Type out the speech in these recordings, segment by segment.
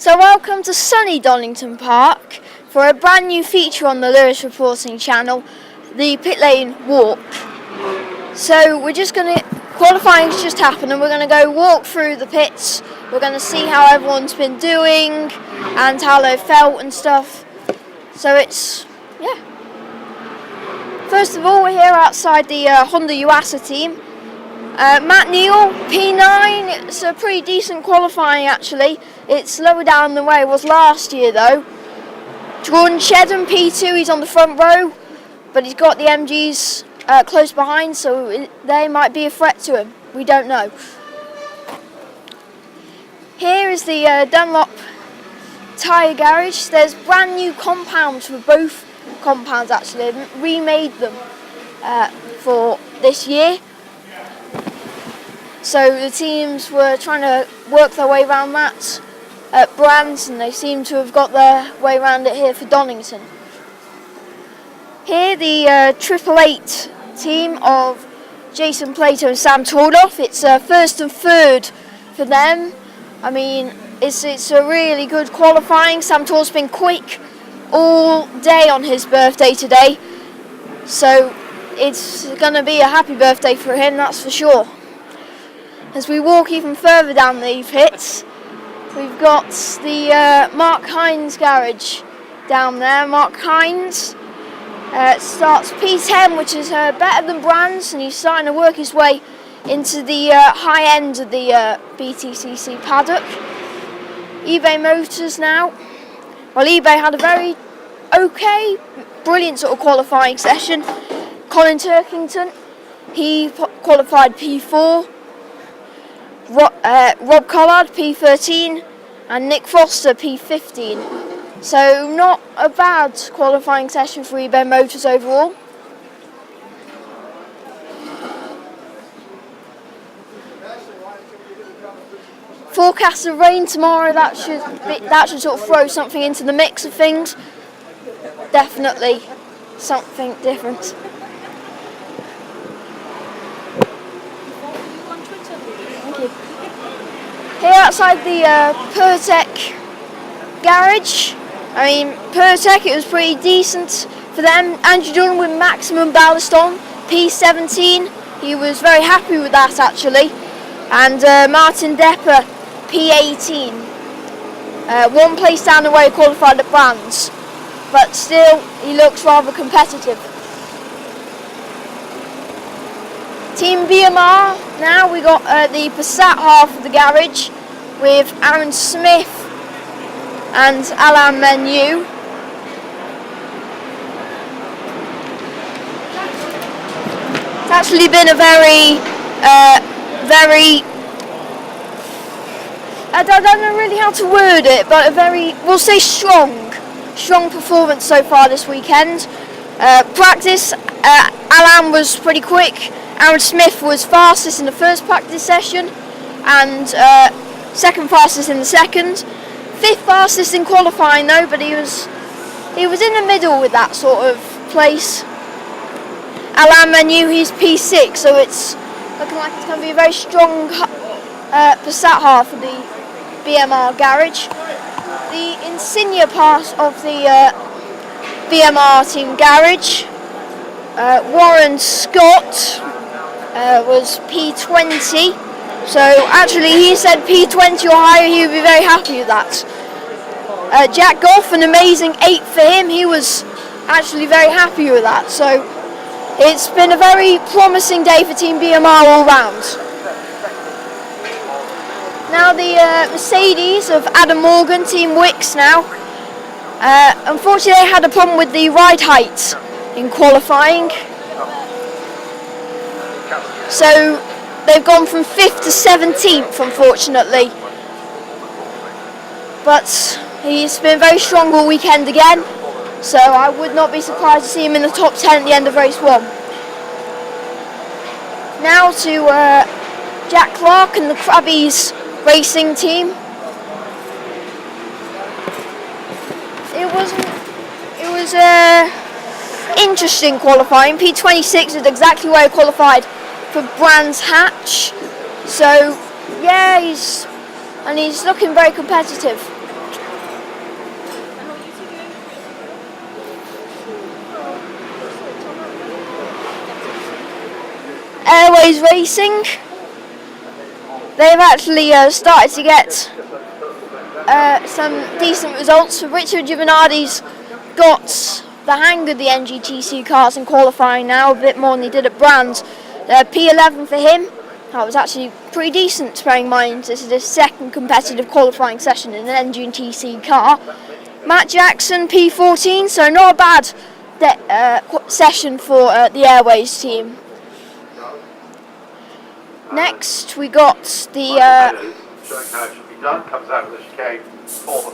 So welcome to sunny Donington Park for a brand new feature on the Lewis Reporting channel, the Pit Lane Walk. So we're just going to, qualifying's just happened and we're going to go walk through the pits. We're going to see how everyone's been doing and how they've felt and stuff. So yeah. First of all, we're here outside the Honda Yuasa team. Matt Neal, P9, it's a pretty decent qualifying actually. It's lower down than where it was last year though. Jordan Shedden, P2, he's on the front row, but he's got the MGs close behind, so they might be a threat to him. We don't know. Here is the Dunlop tyre garage. There's brand new compounds for both compounds actually. They've remade them for this year. So the teams were trying to work their way around that at Brands, and they seem to have got their way around it here for Donington. Here the 888 team of Jason Plato and Sam Tordoff. It's first and third for them. I mean, it's a really good qualifying. Sam Tordoff's been quick all day on his birthday today, so it's going to be a happy birthday for him, that's for sure. As we walk even further down the pits, we've got the Mark Hines garage down there. Mark Hines starts P10, which is better than Brands, and he's starting to work his way into the high end of the Btcc paddock. eBay Motors now. Well, eBay had a very brilliant sort of qualifying session. Colin Turkington, he qualified P4. Rob Collard, P13, and Nick Foster, P15. So not a bad qualifying session for eBay Motors overall. Forecast of rain tomorrow, that should sort of throw something into the mix of things. Definitely something different. Here outside the Btcc garage, I mean Btcc, it was pretty decent for them. Andrew Dunn with maximum ballast on, P17, he was very happy with that actually. And Martin Depper, P18, one place down the way qualified at Brands, but still he looks rather competitive. Team BMR, now we got the Passat half of the garage with Aaron Smith and Alain Menu. It's actually been a very, I don't know really how to word it, but a very, we'll say strong performance so far this weekend. Practice, Alain was pretty quick. Aaron Smith was fastest in the first practice session and second fastest in the second. Fifth fastest in qualifying though, but he was in the middle with that sort of place. Alain Menu, he's P6, so it's looking like it's going to be a very strong Passat half of the BMR garage. The Insignia part of the BMR team garage, Warren Scott was P20, so actually he said P20 or higher, he would be very happy with that. Jack Goff, an amazing 8 for him, he was actually very happy with that, so it's been a very promising day for Team BMR all round. Now the Mercedes of Adam Morgan, Team Wicks now. Unfortunately they had a problem with the ride height in qualifying. So they've gone from 5th to 17th, unfortunately. But he's been very strong all weekend again, so I would not be surprised to see him in the top 10 at the end of race 1. Now to Jack Clark and the Krabbies racing team. It was interesting qualifying. P26 is exactly where he qualified for Brands Hatch, so yeah, he's looking very competitive. Airways Racing, they've actually started to get some decent results. Richard Giovanardi's got the hang of the NGTC cars in qualifying now, a bit more than he did at Brands. P11 for him. That was actually pretty decent, bearing in mind this is his second competitive qualifying session in an NGTC car. Matt Jackson, P14, so not a bad session for the Airways team. Next we got the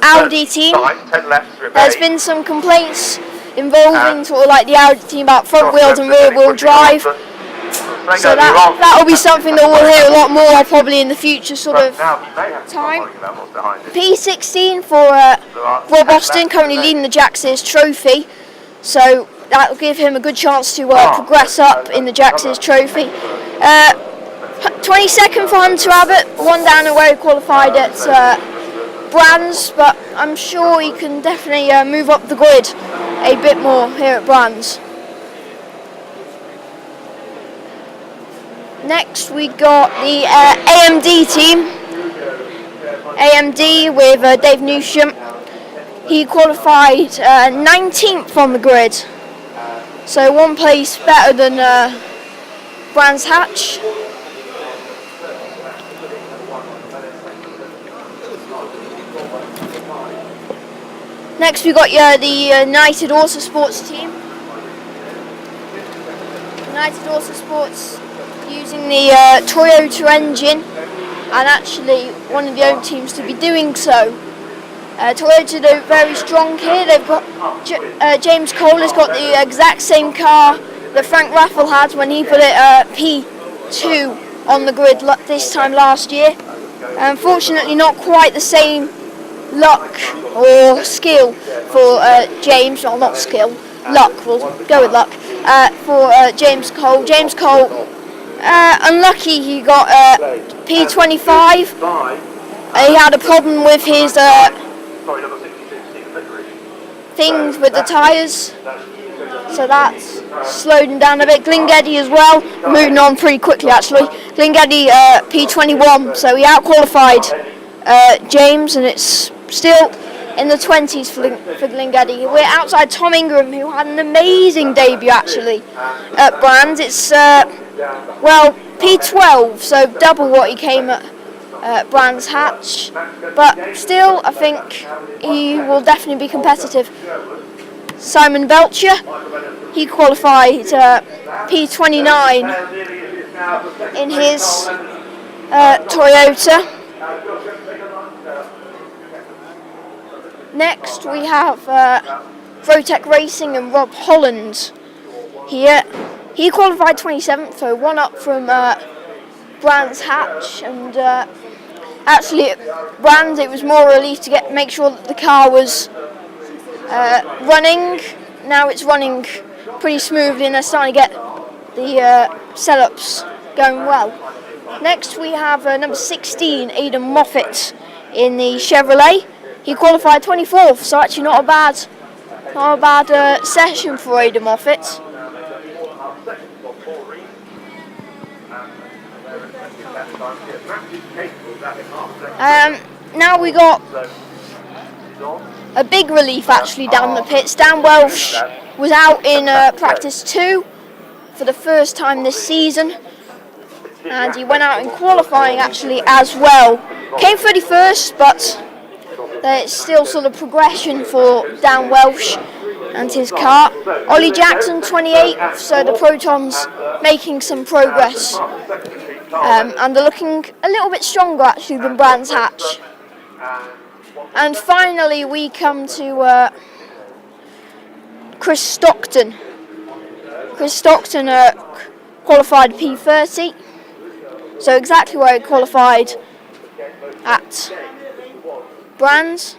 Audi team. There's been some complaints involving sort of like the Audi team about front wheels and rear wheel drive. So that will be something that we'll hear a lot more probably in the future sort of time. P16 for Rob Austin, currently leading the Jack Sears Trophy. So that will give him a good chance to progress up in the Jack Sears Trophy. 22nd for Hunter Abbott, one down the road, qualified at Brands, but I'm sure he can definitely move up the grid a bit more here at Brands. Next we got the AMD team. AMD with Dave Newsham. He qualified 19th on the grid, so one place better than Brands Hatch. Next we got the United Autosports team. United Autosports using the Toyota engine, and actually one of the only teams to be doing so. Toyota are very strong here. They've got James Cole has got the exact same car that Frank Raffel had when he put it P2 on the grid this time last year. Unfortunately, not quite the same luck or skill for James. Well, not skill, luck. We'll go with luck for James Cole. James Cole, unlucky. He got P25. He had a problem with his things with the tyres, so that's slowed him down a bit. Glingeddy as well, moving on pretty quickly actually. Glingeddy P21, so he out-qualified James, and it's still in the 20s for Glingeddy. We're outside Tom Ingram, who had an amazing debut actually at Brands. It's P12, so double what he came at Brands Hatch, but still I think he will definitely be competitive. Simon Belcher, he qualified P29 in his Toyota. Next we have Vrotec Racing and Rob Holland here. He qualified 27th, so one up from Brands Hatch, and actually at Brands it was more a relief to make sure that the car was running. Now it's running pretty smoothly and they're starting to get the setups going well. Next we have number 16, Aidan Moffat in the Chevrolet. He qualified 24th, so actually not a bad session for Aidan Moffat. Now we got a big relief actually down the pits. Dan Welsh was out in practice 2 for the first time this season, and he went out in qualifying actually as well. Came 31st, but it's still sort of progression for Dan Welsh and his car. Ollie Jackson 28th, so the Protons making some progress, and they're looking a little bit stronger actually than Brands Hatch. And finally we come to Chris Stockton. Chris Stockton qualified P30, so exactly where he qualified at Brands.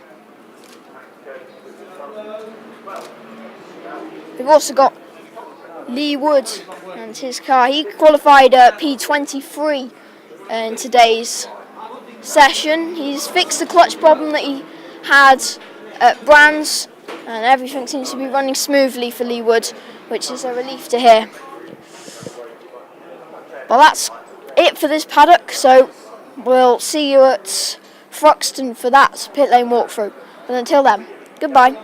We've also got Lee Wood and his car. He qualified P23 in today's session. He's fixed the clutch problem that he had at Brands, and everything seems to be running smoothly for Lee Wood, which is a relief to hear. Well, that's it for this paddock, so we'll see you at Thruxton for that pit lane walkthrough. And until then, goodbye.